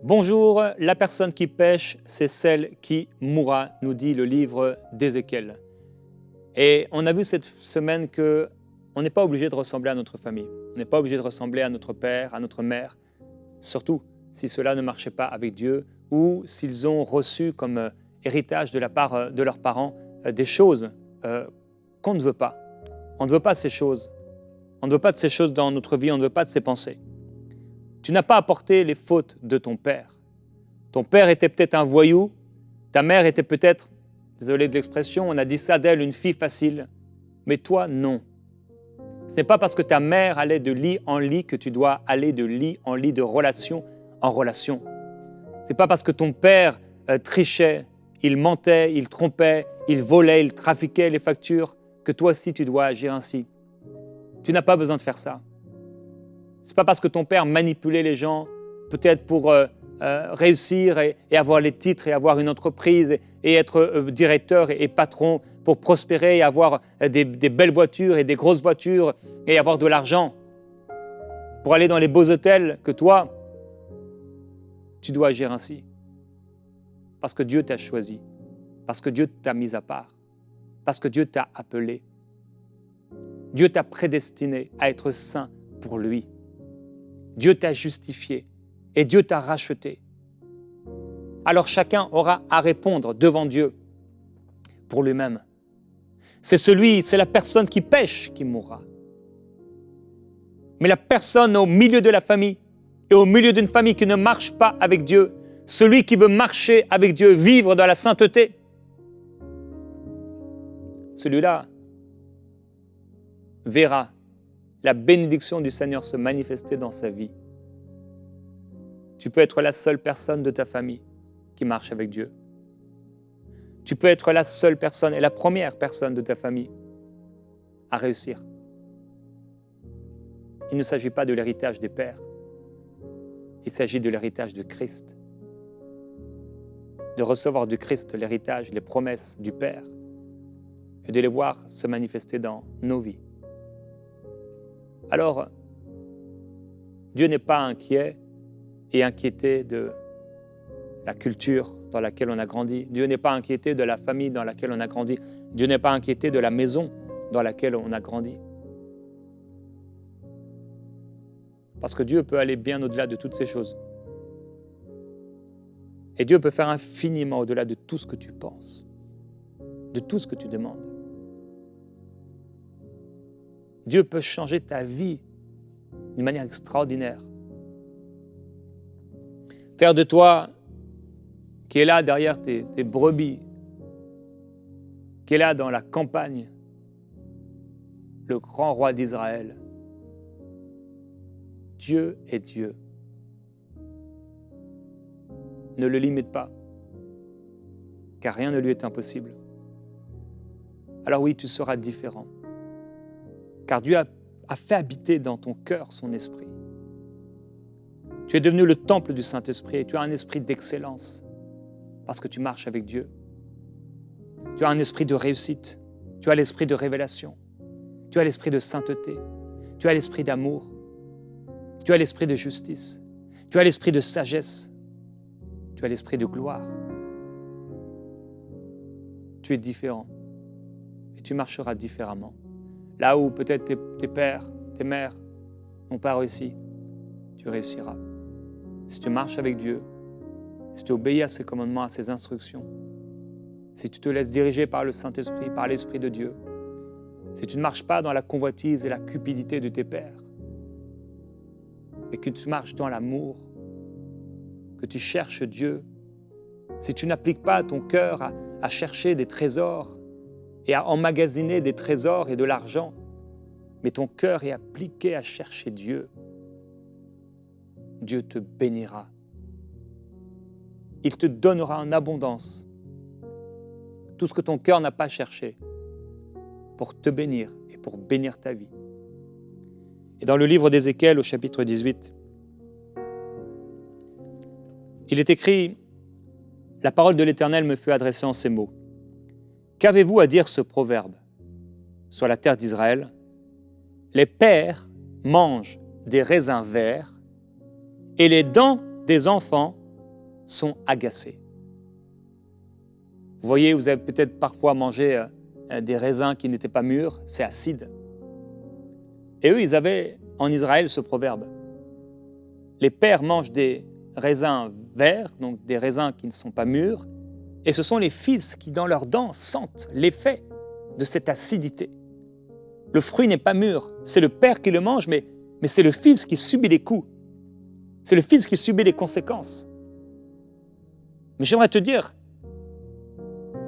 Bonjour, la personne qui pêche, c'est celle qui mourra, nous dit le livre d'Ézéchiel. Et on a vu cette semaine que on n'est pas obligé de ressembler à notre famille. On n'est pas obligé de ressembler à notre père, à notre mère, surtout si cela ne marchait pas avec Dieu ou s'ils ont reçu comme héritage de la part de leurs parents des choses qu'on ne veut pas. On ne veut pas ces choses. On ne veut pas de ces choses dans notre vie, on ne veut pas de ces pensées. Tu n'as pas apporté les fautes de ton père. Ton père était peut-être un voyou, ta mère était peut-être, désolé de l'expression, on a dit ça d'elle, une fille facile, mais toi, non. Ce n'est pas parce que ta mère allait de lit en lit que tu dois aller de lit en lit, de relation en relation. Ce n'est pas parce que ton père trichait, il mentait, il trompait, il volait, il trafiquait les factures, que toi aussi tu dois agir ainsi. Tu n'as pas besoin de faire ça. Ce n'est pas parce que ton père manipulait les gens, peut-être pour réussir et avoir les titres et avoir une entreprise et être directeur et patron pour prospérer et avoir des belles voitures et des grosses voitures et avoir de l'argent pour aller dans les beaux hôtels que toi, tu dois agir ainsi. Parce que Dieu t'a choisi, parce que Dieu t'a mis à part, parce que Dieu t'a appelé. Dieu t'a prédestiné à être saint pour lui. Dieu t'a justifié et Dieu t'a racheté. Alors chacun aura à répondre devant Dieu pour lui-même. C'est la personne qui pêche qui mourra. Mais la personne au milieu de la famille et au milieu d'une famille qui ne marche pas avec Dieu, celui qui veut marcher avec Dieu, vivre dans la sainteté, celui-là verra la bénédiction du Seigneur se manifester dans sa vie. Tu peux être la seule personne de ta famille qui marche avec Dieu. Tu peux être la seule personne et la première personne de ta famille à réussir. Il ne s'agit pas de l'héritage des pères. Il s'agit de l'héritage de Christ. De recevoir du Christ l'héritage, les promesses du Père et de les voir se manifester dans nos vies. Alors, Dieu n'est pas inquiet et inquiété de la culture dans laquelle on a grandi. Dieu n'est pas inquiété de la famille dans laquelle on a grandi. Dieu n'est pas inquiété de la maison dans laquelle on a grandi. Parce que Dieu peut aller bien au-delà de toutes ces choses. Et Dieu peut faire infiniment au-delà de tout ce que tu penses, de tout ce que tu demandes. Dieu peut changer ta vie d'une manière extraordinaire. Faire de toi, qui est là derrière tes brebis, qui est là dans la campagne, le grand roi d'Israël. Dieu est Dieu. Ne le limite pas, car rien ne lui est impossible. Alors oui, tu seras différent. Car Dieu a fait habiter dans ton cœur son esprit. Tu es devenu le temple du Saint-Esprit et tu as un esprit d'excellence parce que tu marches avec Dieu. Tu as un esprit de réussite, tu as l'esprit de révélation, tu as l'esprit de sainteté, tu as l'esprit d'amour, tu as l'esprit de justice, tu as l'esprit de sagesse, tu as l'esprit de gloire. Tu es différent et tu marcheras différemment. Là où peut-être tes pères, tes mères n'ont pas réussi, tu réussiras. Si tu marches avec Dieu, si tu obéis à ses commandements, à ses instructions, si tu te laisses diriger par le Saint-Esprit, par l'Esprit de Dieu, si tu ne marches pas dans la convoitise et la cupidité de tes pères, mais que tu marches dans l'amour, que tu cherches Dieu, si tu n'appliques pas ton cœur à chercher des trésors et à emmagasiner des trésors et de l'argent, mais ton cœur est appliqué à chercher Dieu, Dieu te bénira. Il te donnera en abondance tout ce que ton cœur n'a pas cherché pour te bénir et pour bénir ta vie. Et dans le livre d'Ézéchiel, au chapitre 18, il est écrit « La parole de l'Éternel me fut adressée en ces mots. Qu'avez-vous à dire ce proverbe sur la terre d'Israël? Les pères mangent des raisins verts et les dents des enfants sont agacés. Vous voyez, vous avez peut-être parfois mangé des raisins qui n'étaient pas mûrs, c'est acide. Et eux, ils avaient en Israël ce proverbe. Les pères mangent des raisins verts, donc des raisins qui ne sont pas mûrs, et ce sont les fils qui, dans leurs dents, sentent l'effet de cette acidité. Le fruit n'est pas mûr, c'est le père qui le mange, mais c'est le fils qui subit les coups. C'est le fils qui subit les conséquences. Mais j'aimerais te dire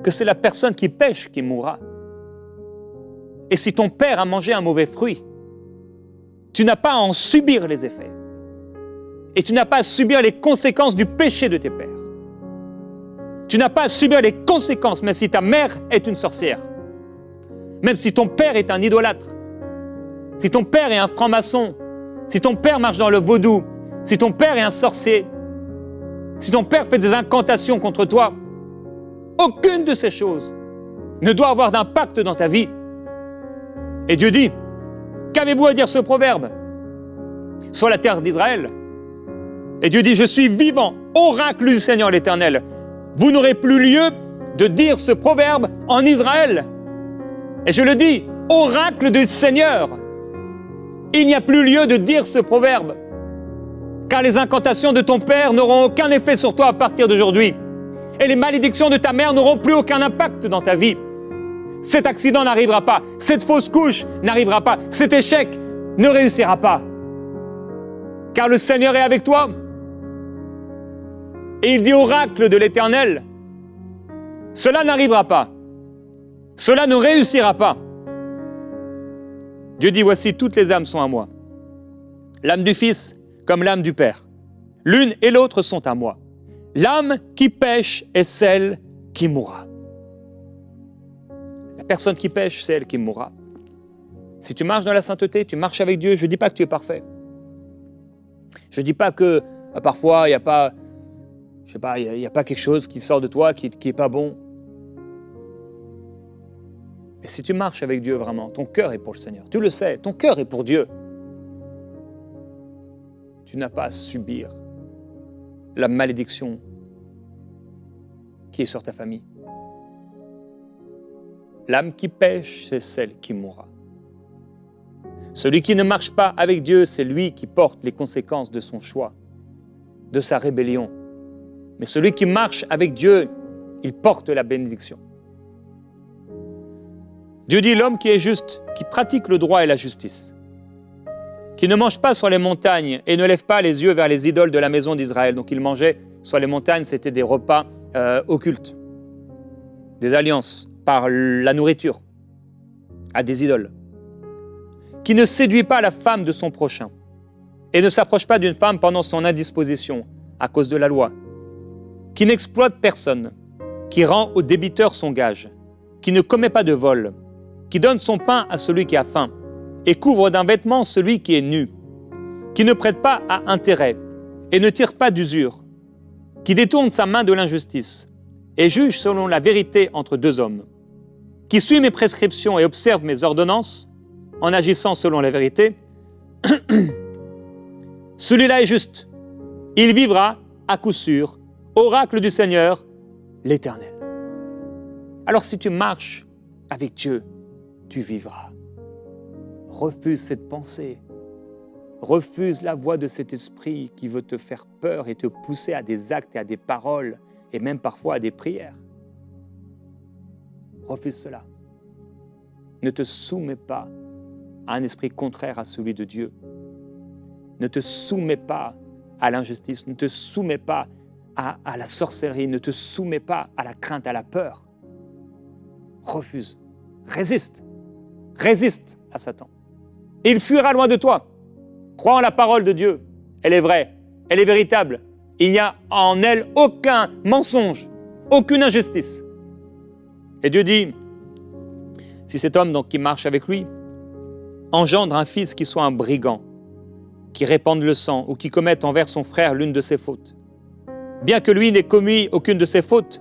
que c'est la personne qui pêche qui mourra. Et si ton père a mangé un mauvais fruit, tu n'as pas à en subir les effets. Et tu n'as pas à subir les conséquences du péché de tes pères. Tu n'as pas à subir les conséquences, même si ta mère est une sorcière. Même si ton père est un idolâtre. Si ton père est un franc-maçon. Si ton père marche dans le vaudou. Si ton père est un sorcier. Si ton père fait des incantations contre toi. Aucune de ces choses ne doit avoir d'impact dans ta vie. Et Dieu dit, qu'avez-vous à dire ce proverbe? Soit la terre d'Israël. Et Dieu dit, je suis vivant, oracle du Seigneur l'Éternel. Vous n'aurez plus lieu de dire ce proverbe en Israël. Et je le dis, oracle du Seigneur. Il n'y a plus lieu de dire ce proverbe. Car les incantations de ton père n'auront aucun effet sur toi à partir d'aujourd'hui. Et les malédictions de ta mère n'auront plus aucun impact dans ta vie. Cet accident n'arrivera pas. Cette fausse couche n'arrivera pas. Cet échec ne réussira pas. Car le Seigneur est avec toi. Et il dit oracle de l'Éternel, cela n'arrivera pas. Cela ne réussira pas. Dieu dit, voici, toutes les âmes sont à moi. L'âme du Fils comme l'âme du Père. L'une et l'autre sont à moi. L'âme qui pêche est celle qui mourra. La personne qui pêche, c'est elle qui mourra. Si tu marches dans la sainteté, tu marches avec Dieu, je ne dis pas que tu es parfait. Je ne dis pas que parfois il n'y a pas, il n'y a pas quelque chose qui sort de toi qui n'est pas bon. Mais si tu marches avec Dieu vraiment, ton cœur est pour le Seigneur. Tu le sais, ton cœur est pour Dieu. Tu n'as pas à subir la malédiction qui est sur ta famille. L'âme qui pêche, c'est celle qui mourra. Celui qui ne marche pas avec Dieu, c'est lui qui porte les conséquences de son choix, de sa rébellion. Mais celui qui marche avec Dieu, il porte la bénédiction. Dieu dit l'homme qui est juste, qui pratique le droit et la justice, qui ne mange pas sur les montagnes et ne lève pas les yeux vers les idoles de la maison d'Israël. Donc il mangeait sur les montagnes, c'était des repas occultes, des alliances par la nourriture à des idoles. Qui ne séduit pas la femme de son prochain et ne s'approche pas d'une femme pendant son indisposition à cause de la loi, qui n'exploite personne, qui rend au débiteur son gage, qui ne commet pas de vol, qui donne son pain à celui qui a faim et couvre d'un vêtement celui qui est nu, qui ne prête pas à intérêt et ne tire pas d'usure, qui détourne sa main de l'injustice et juge selon la vérité entre deux hommes, qui suit mes prescriptions et observe mes ordonnances, en agissant selon la vérité, celui-là est juste. Il vivra à coup sûr, oracle du Seigneur, l'Éternel. Alors si tu marches avec Dieu, tu vivras. Refuse cette pensée. Refuse la voix de cet esprit qui veut te faire peur et te pousser à des actes et à des paroles, et même parfois à des prières. Refuse cela. Ne te soumets pas à un esprit contraire à celui de Dieu. Ne te soumets pas à l'injustice, ne te soumets pas à la sorcellerie, ne te soumets pas à la crainte, à la peur. Refuse, résiste à Satan. Et il fuira loin de toi. Crois en la parole de Dieu, elle est vraie, elle est véritable. Il n'y a en elle aucun mensonge, aucune injustice. Et Dieu dit, si cet homme donc qui marche avec lui engendre un fils qui soit un brigand, qui répande le sang ou qui commette envers son frère l'une de ses fautes, bien que lui n'ait commis aucune de ses fautes,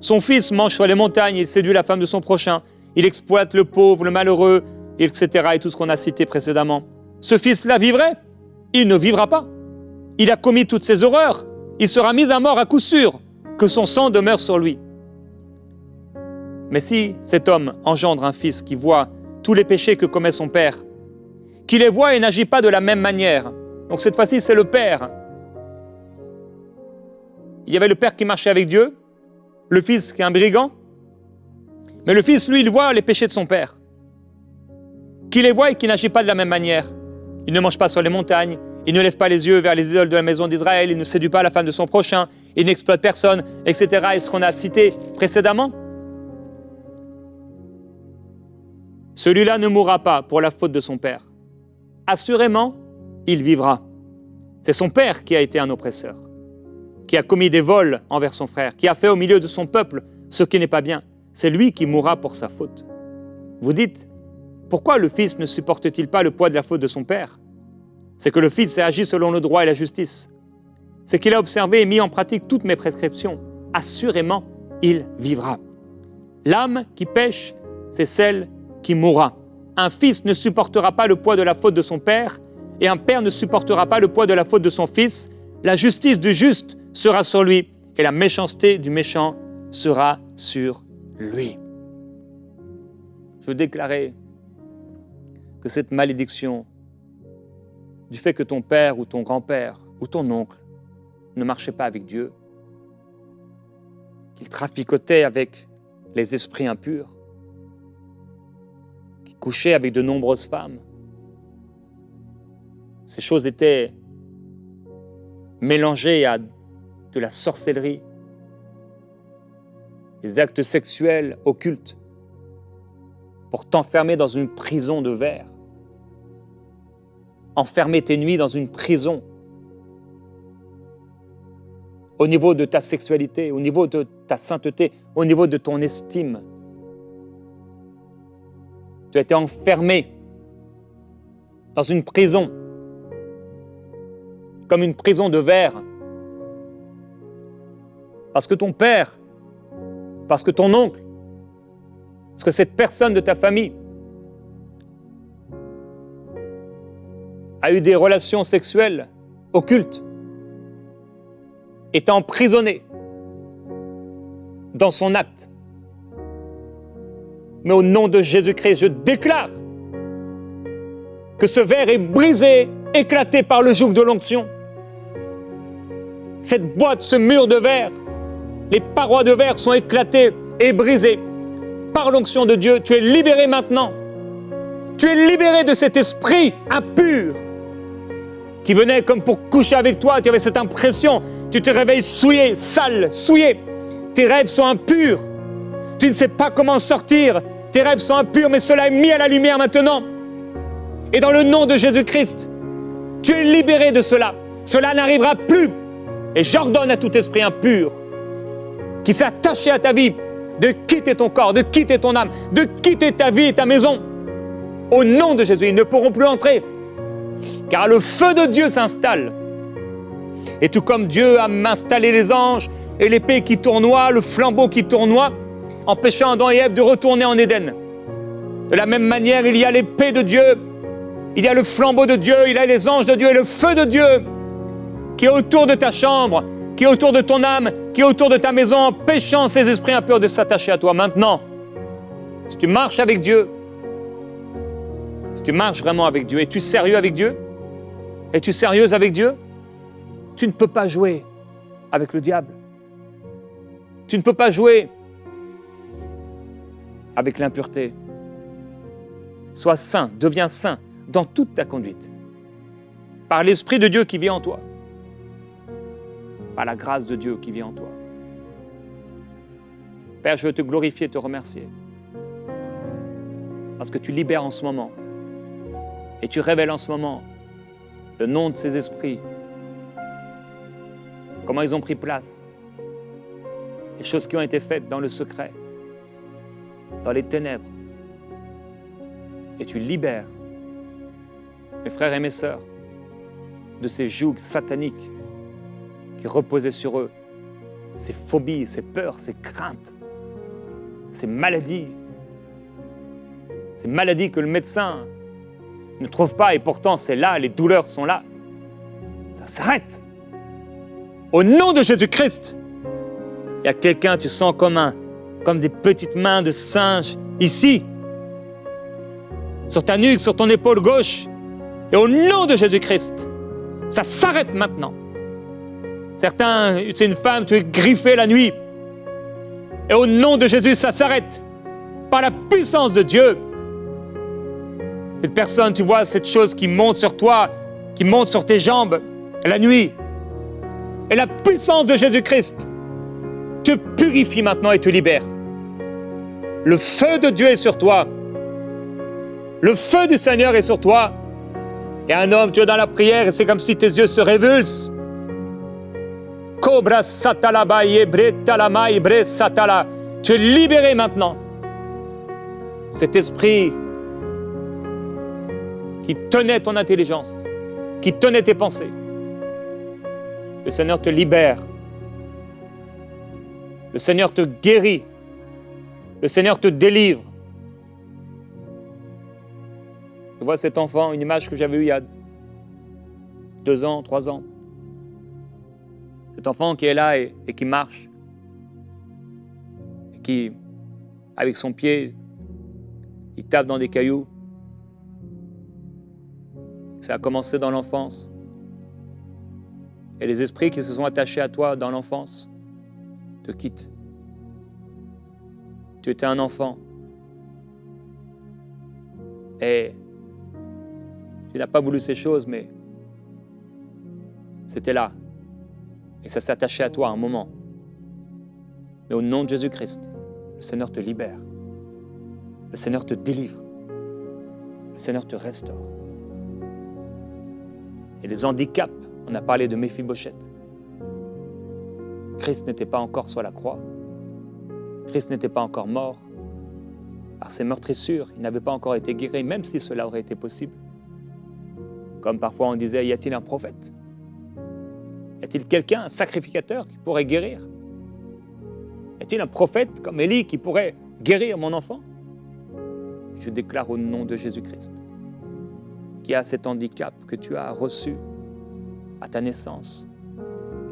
son fils mange sur les montagnes, il séduit la femme de son prochain, il exploite le pauvre, le malheureux, etc. et tout ce qu'on a cité précédemment. Ce fils-là vivrait? Il ne vivra pas. Il a commis toutes ces horreurs, il sera mis à mort à coup sûr, que son sang demeure sur lui. Mais si cet homme engendre un fils qui voit tous les péchés que commet son père, qui les voit et n'agit pas de la même manière, donc cette fois-ci c'est le père. Il y avait le père qui marchait avec Dieu, le fils qui est un brigand, mais le fils, lui, il voit les péchés de son père, qui les voit et qui n'agit pas de la même manière. Il ne mange pas sur les montagnes, il ne lève pas les yeux vers les idoles de la maison d'Israël, il ne séduit pas la femme de son prochain, il n'exploite personne, etc. Et ce qu'on a cité précédemment. Celui-là ne mourra pas pour la faute de son père. Assurément, il vivra. C'est son père qui a été un oppresseur, qui a commis des vols envers son frère, qui a fait au milieu de son peuple ce qui n'est pas bien. C'est lui qui mourra pour sa faute. Vous dites, pourquoi le fils ne supporte-t-il pas le poids de la faute de son père? C'est que le fils a agi selon le droit et la justice. C'est qu'il a observé et mis en pratique toutes mes prescriptions. Assurément, il vivra. L'âme qui pêche, c'est celle qui mourra. Un fils ne supportera pas le poids de la faute de son père, et un père ne supportera pas le poids de la faute de son fils. La justice du juste sera sur lui, et la méchanceté du méchant sera sur lui. Je veux déclarer que cette malédiction du fait que ton père ou ton grand-père ou ton oncle ne marchait pas avec Dieu, qu'il traficotait avec les esprits impurs, qu'il couchait avec de nombreuses femmes, ces choses étaient mélangées à de la sorcellerie, des actes sexuels occultes, pour t'enfermer dans une prison de verre, enfermer tes nuits dans une prison, au niveau de ta sexualité, au niveau de ta sainteté, au niveau de ton estime. Tu as été enfermé dans une prison, comme une prison de verre, parce que ton père, parce que ton oncle, parce que cette personne de ta famille a eu des relations sexuelles occultes, est emprisonné dans son acte. Mais au nom de Jésus-Christ, je déclare que ce verre est brisé, éclaté par le joug de l'onction. Cette boîte, ce mur de verre, les parois de verre sont éclatées et brisées par l'onction de Dieu. Tu es libéré maintenant. Tu es libéré de cet esprit impur qui venait comme pour coucher avec toi. Tu avais cette impression. Tu te réveilles souillé, sale, souillé. Tes rêves sont impurs. Tu ne sais pas comment sortir. Tes rêves sont impurs, mais cela est mis à la lumière maintenant. Et dans le nom de Jésus-Christ, tu es libéré de cela. Cela n'arrivera plus. Et j'ordonne à tout esprit impur qui s'est attaché à ta vie de quitter ton corps, de quitter ton âme, de quitter ta vie et ta maison. Au nom de Jésus, ils ne pourront plus entrer. Car le feu de Dieu s'installe. Et tout comme Dieu a installé les anges et l'épée qui tournoie, le flambeau qui tournoie, empêchant Adam et Ève de retourner en Éden. De la même manière, il y a l'épée de Dieu, il y a le flambeau de Dieu, il y a les anges de Dieu et le feu de Dieu qui est autour de ta chambre, qui est autour de ton âme, qui est autour de ta maison, empêchant ces esprits impurs de s'attacher à toi. Maintenant, si tu marches avec Dieu, si tu marches vraiment avec Dieu, es-tu sérieux avec Dieu? Es-tu sérieuse avec Dieu? Tu ne peux pas jouer avec le diable. Tu ne peux pas jouer avec l'impureté. Sois saint, deviens saint dans toute ta conduite. Par l'Esprit de Dieu qui vit en toi. Par la grâce de Dieu qui vit en toi. Père, je veux te glorifier et te remercier. Parce que tu libères en ce moment. Et tu révèles en ce moment le nom de ces esprits. Comment ils ont pris place. Les choses qui ont été faites dans le secret. Dans les ténèbres. Et tu libères mes frères et mes sœurs de ces jougs sataniques qui reposaient sur eux, ces phobies, ces peurs, ces craintes, ces maladies que le médecin ne trouve pas et pourtant c'est là, les douleurs sont là. Ça s'arrête. Au nom de Jésus-Christ. Il y a quelqu'un, tu sens comme des petites mains de singe ici, sur ta nuque, sur ton épaule gauche. Et au nom de Jésus-Christ, ça s'arrête maintenant. Certains, c'est une femme, tu es griffé la nuit. Et au nom de Jésus, ça s'arrête. Par la puissance de Dieu. Cette personne, tu vois cette chose qui monte sur toi, qui monte sur tes jambes la nuit. Et la puissance de Jésus-Christ te purifie maintenant et te libère. Le feu de Dieu est sur toi. Le feu du Seigneur est sur toi. Et un homme, tu es dans la prière et c'est comme si tes yeux se révulsent. Cobra satalaba yebre talama yebre satala. Tu es libéré maintenant. Cet esprit qui tenait ton intelligence, qui tenait tes pensées. Le Seigneur te libère. Le Seigneur te guérit. Le Seigneur te délivre. Je vois cet enfant, une image que j'avais eue il y a 2 ans, 3 ans. Cet enfant qui est là et qui marche. Et qui, avec son pied, il tape dans des cailloux. Ça a commencé dans l'enfance. Et les esprits qui se sont attachés à toi dans l'enfance te quittent. Tu étais un enfant. Et tu n'as pas voulu ces choses, mais c'était là. Et ça s'est attaché à toi à un moment. Mais au nom de Jésus-Christ, le Seigneur te libère. Le Seigneur te délivre. Le Seigneur te restaure. Et les handicaps, on a parlé de Méphibosheth. Christ n'était pas encore sur la croix. Christ n'était pas encore mort. Par ses meurtrissures, il n'avait pas encore été guéri, même si cela aurait été possible. Comme parfois on disait, y a-t-il un prophète? Y a-t-il quelqu'un, un sacrificateur qui pourrait guérir? Y a-t-il un prophète comme Élie qui pourrait guérir mon enfant? Et je déclare au nom de Jésus-Christ qu'il y a cet handicap que tu as reçu à ta naissance.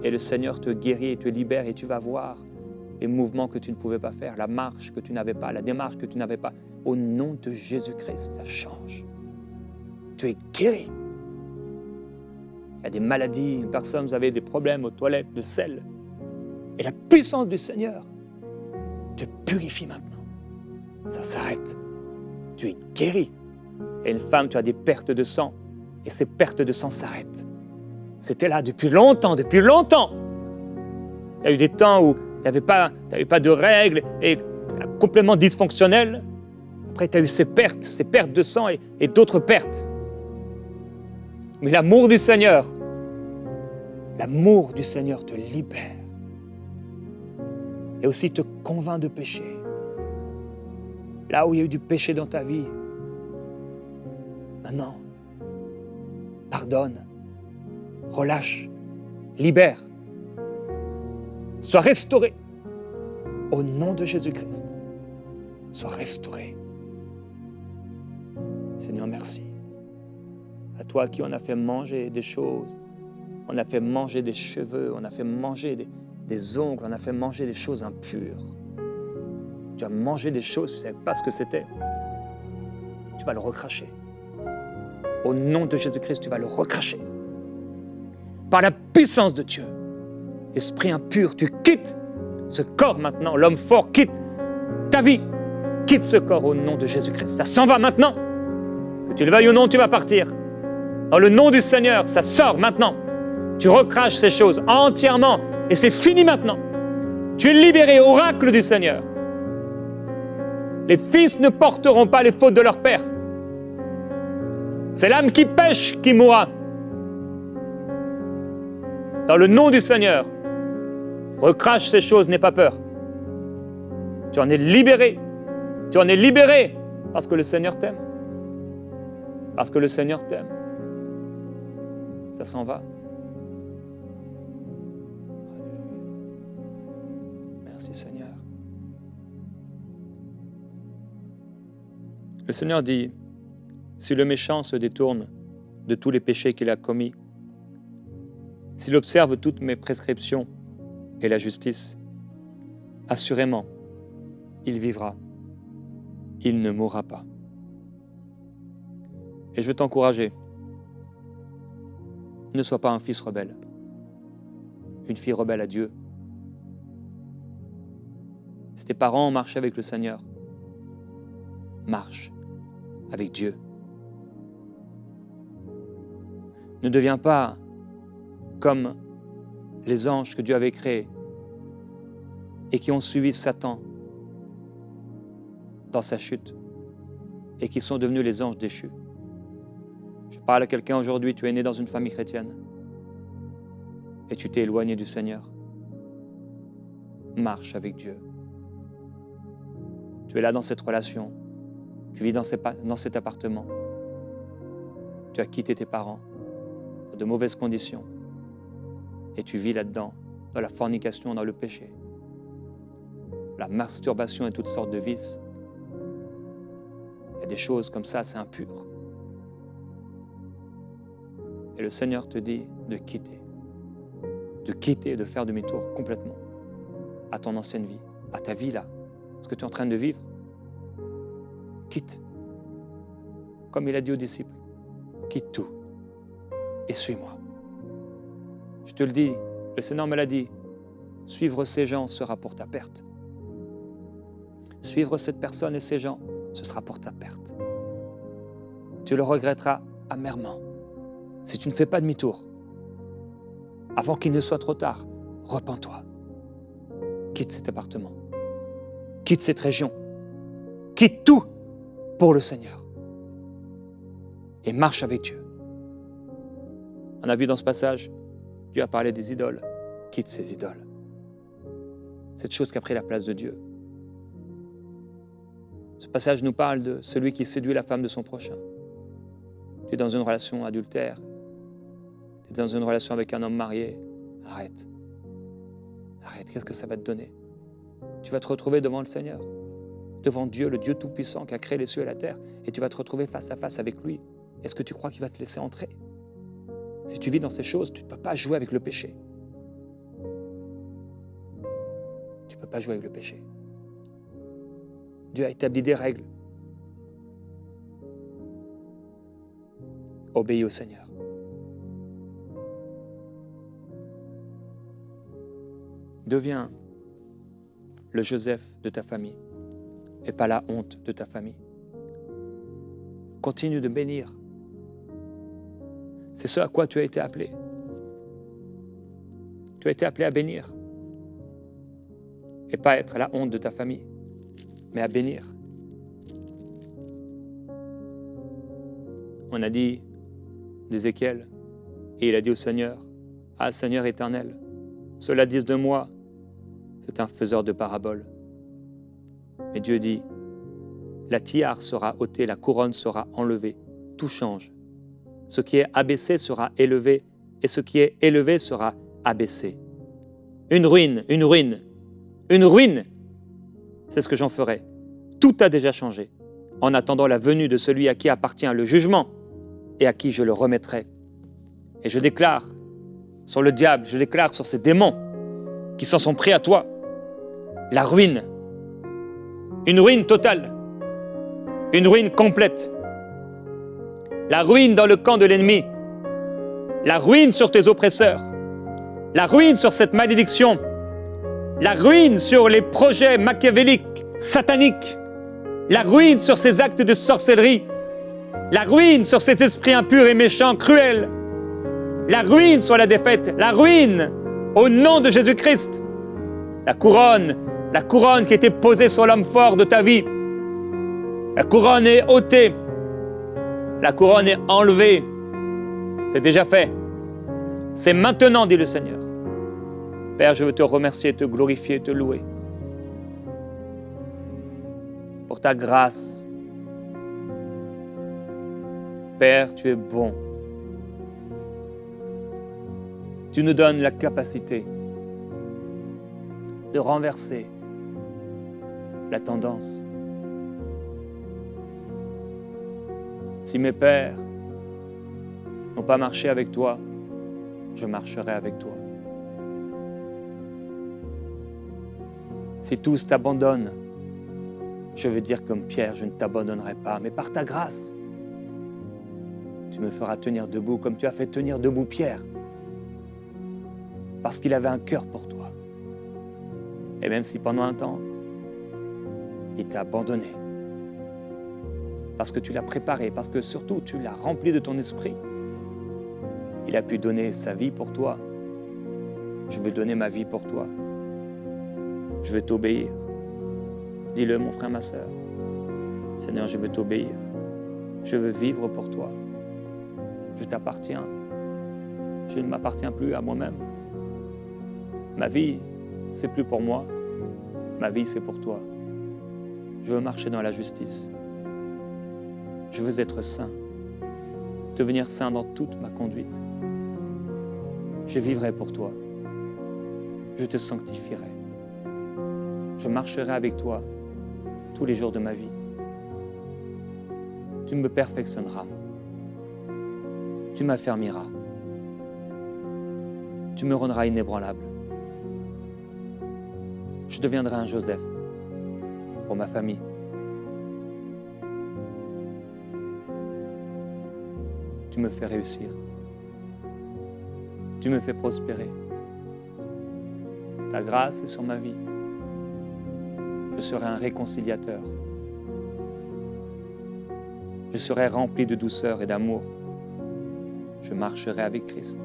Et le Seigneur te guérit et te libère et tu vas voir les mouvements que tu ne pouvais pas faire, la marche que tu n'avais pas, la démarche que tu n'avais pas. Au nom de Jésus-Christ, ça change. Tu es guéri. Il y a des maladies, une personne, vous avez des problèmes aux toilettes, de sel. Et la puissance du Seigneur te purifie maintenant. Ça s'arrête. Tu es guéri. Et une femme, tu as des pertes de sang. Et ces pertes de sang s'arrêtent. C'était là depuis longtemps, depuis longtemps. Il y a eu des temps où tu n'avais pas de règles et complètement dysfonctionnel. Après, tu as eu ces pertes de sang et d'autres pertes. Mais l'amour du Seigneur te libère. Et aussi te convainc de péché. Là où il y a eu du péché dans ta vie, maintenant, pardonne, relâche, libère. Sois restauré. Au nom de Jésus-Christ, sois restauré. Seigneur, merci. À toi qui on a fait manger des choses, on a fait manger des cheveux, on a fait manger des ongles, on a fait manger des choses impures. Tu as mangé des choses, tu ne savais pas ce que c'était. Tu vas le recracher. Au nom de Jésus-Christ, tu vas le recracher. Par la puissance de Dieu. Esprit impur, tu quittes ce corps maintenant. L'homme fort quitte ta vie. Quitte ce corps au nom de Jésus-Christ. Ça s'en va maintenant. Que tu le veuilles ou non, tu vas partir. Dans le nom du Seigneur, ça sort maintenant. Tu recraches ces choses entièrement et c'est fini maintenant. Tu es libéré, oracle du Seigneur. Les fils ne porteront pas les fautes de leur père. C'est l'âme qui pêche qui mourra. Dans le nom du Seigneur, recrache ces choses, n'aie pas peur. Tu en es libéré. Tu en es libéré parce que le Seigneur t'aime. Parce que le Seigneur t'aime. Ça s'en va. Merci Seigneur. Le Seigneur dit, si le méchant se détourne de tous les péchés qu'il a commis, s'il observe toutes mes prescriptions et la justice, assurément, il vivra, il ne mourra pas. Et je veux t'encourager, ne sois pas un fils rebelle, une fille rebelle à Dieu. Si tes parents ont marché avec le Seigneur, marche avec Dieu. Ne deviens pas comme les anges que Dieu avait créés et qui ont suivi Satan dans sa chute et qui sont devenus les anges déchus. Je parle à quelqu'un aujourd'hui, tu es né dans une famille chrétienne et tu t'es éloigné du Seigneur. Marche avec Dieu. Tu es là dans cette relation, tu vis dans cet appartement, tu as quitté tes parents dans de mauvaises conditions et tu vis là-dedans, dans la fornication, dans le péché, la masturbation et toutes sortes de vices. Il y a des choses comme ça, c'est impur. Et le Seigneur te dit de quitter, de faire demi-tour complètement à ton ancienne vie, à ta vie là, ce que tu es en train de vivre. Quitte, comme il a dit aux disciples, quitte tout et suis-moi. Je te le dis, le Seigneur me l'a dit, suivre ces gens sera pour ta perte. Suivre cette personne et ces gens, ce sera pour ta perte. Tu le regretteras amèrement. Si tu ne fais pas demi-tour, avant qu'il ne soit trop tard, repens-toi. Quitte cet appartement. Quitte cette région. Quitte tout pour le Seigneur. Et marche avec Dieu. On a vu dans ce passage, Dieu a parlé des idoles. Quitte ces idoles. Cette chose qui a pris la place de Dieu. Ce passage nous parle de celui qui séduit la femme de son prochain. Tu es dans une relation adultère. Tu es dans une relation avec un homme marié. Arrête. Arrête, qu'est-ce que ça va te donner? Tu vas te retrouver devant le Seigneur, devant Dieu, le Dieu Tout-Puissant qui a créé les cieux et la terre, et tu vas te retrouver face à face avec lui. Est-ce que tu crois qu'il va te laisser entrer? Si tu vis dans ces choses, tu ne peux pas jouer avec le péché. Tu ne peux pas jouer avec le péché. Dieu a établi des règles. Obéis au Seigneur. Deviens le Joseph de ta famille et pas la honte de ta famille. Continue de bénir. C'est ce à quoi tu as été appelé. Tu as été appelé à bénir et pas être la honte de ta famille, mais à bénir. On a dit d'Ézéchiel, et il a dit au Seigneur, « Ah Seigneur éternel, ceux-là disent de moi, c'est un faiseur de paraboles. » Mais Dieu dit, « La tiare sera ôtée, la couronne sera enlevée, tout change. Ce qui est abaissé sera élevé, et ce qui est élevé sera abaissé. Une ruine, une ruine, une ruine, c'est ce que j'en ferai. Tout a déjà changé, en attendant la venue de celui à qui appartient le jugement et à qui je le remettrai. Et je déclare sur le diable, je déclare sur ces démons qui s'en sont pris à toi, la ruine, une ruine totale, une ruine complète, la ruine dans le camp de l'ennemi, la ruine sur tes oppresseurs, la ruine sur cette malédiction, la ruine sur les projets machiavéliques, sataniques, la ruine sur ces actes de sorcellerie, la ruine sur ces esprits impurs et méchants, cruels, la ruine sur la défaite, la ruine au nom de Jésus-Christ, la couronne qui était posée sur l'homme fort de ta vie, la couronne est ôtée, la couronne est enlevée, c'est déjà fait, c'est maintenant, dit le Seigneur. Père, je veux te remercier, te glorifier, te louer pour ta grâce. Père, tu es bon. Tu nous donnes la capacité de renverser la tendance. Si mes pères n'ont pas marché avec toi, je marcherai avec toi. Si tous t'abandonnent, je veux dire comme Pierre, je ne t'abandonnerai pas, mais par ta grâce, tu me feras tenir debout comme tu as fait tenir debout Pierre, parce qu'il avait un cœur pour toi. Et même si pendant un temps, il t'a abandonné, parce que tu l'as préparé, parce que surtout tu l'as rempli de ton esprit, il a pu donner sa vie pour toi. Je veux donner ma vie pour toi. Je veux t'obéir. Dis-le, mon frère, ma sœur. Seigneur, je veux t'obéir. Je veux vivre pour toi. Je t'appartiens. Je ne m'appartiens plus à moi-même. Ma vie, c'est plus pour moi. Ma vie, c'est pour toi. Je veux marcher dans la justice. Je veux être saint. Devenir saint dans toute ma conduite. Je vivrai pour toi. Je te sanctifierai. Je marcherai avec toi tous les jours de ma vie. Tu me perfectionneras. Tu m'affermiras. Tu me rendras inébranlable. Je deviendrai un Joseph pour ma famille. Tu me fais réussir. Tu me fais prospérer. Ta grâce est sur ma vie. Je serai un réconciliateur. Je serai rempli de douceur et d'amour. Je marcherai avec Christ.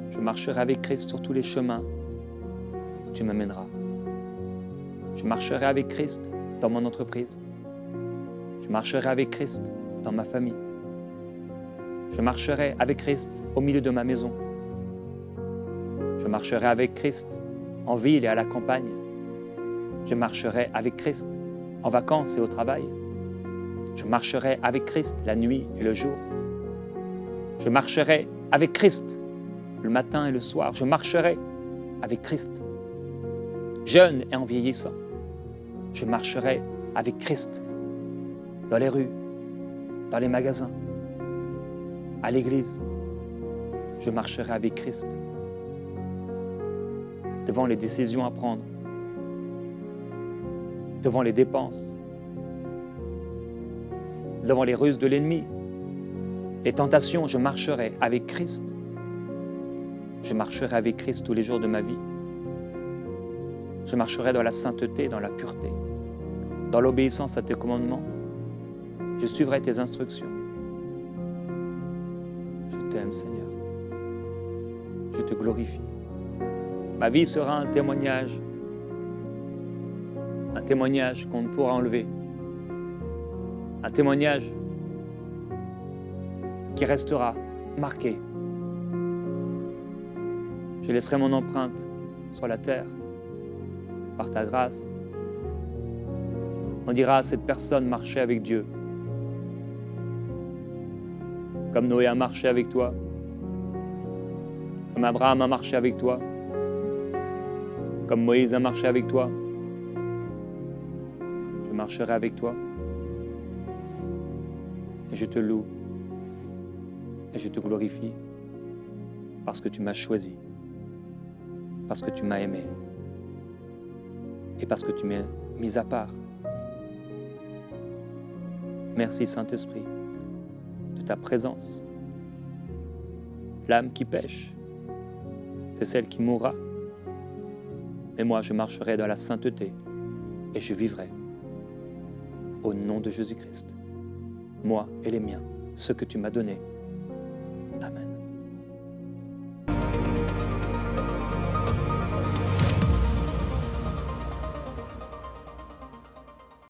Je marcherai avec Christ sur tous les chemins où tu m'amèneras. Je marcherai avec Christ dans mon entreprise. Je marcherai avec Christ dans ma famille. Je marcherai avec Christ au milieu de ma maison. Je marcherai avec Christ en ville et à la campagne. Je marcherai avec Christ en vacances et au travail. Je marcherai avec Christ la nuit et le jour. Je marcherai avec Christ le matin et le soir. Je marcherai avec Christ, jeune et en vieillissant. Je marcherai avec Christ dans les rues, dans les magasins, à l'église. Je marcherai avec Christ devant les décisions à prendre, devant les dépenses, devant les ruses de l'ennemi, les tentations. Je marcherai avec Christ. Je marcherai avec Christ tous les jours de ma vie. Je marcherai dans la sainteté, dans la pureté, dans l'obéissance à tes commandements. Je suivrai tes instructions. Je t'aime, Seigneur. Je te glorifie. Ma vie sera un témoignage qu'on ne pourra enlever, un témoignage qui restera marqué. Je laisserai mon empreinte sur la terre par ta grâce. On dira à cette personne marcher avec Dieu, comme Noé a marché avec toi, comme Abraham a marché avec toi, comme Moïse a marché avec toi. Je marcherai avec toi et je te loue et je te glorifie parce que tu m'as choisi, parce que tu m'as aimé et parce que tu m'as mis à part. Merci Saint-Esprit de ta présence. L'âme qui pêche, c'est celle qui mourra. Mais moi, je marcherai dans la sainteté et je vivrai. Au nom de Jésus-Christ, moi et les miens, ce que tu m'as donné. Amen.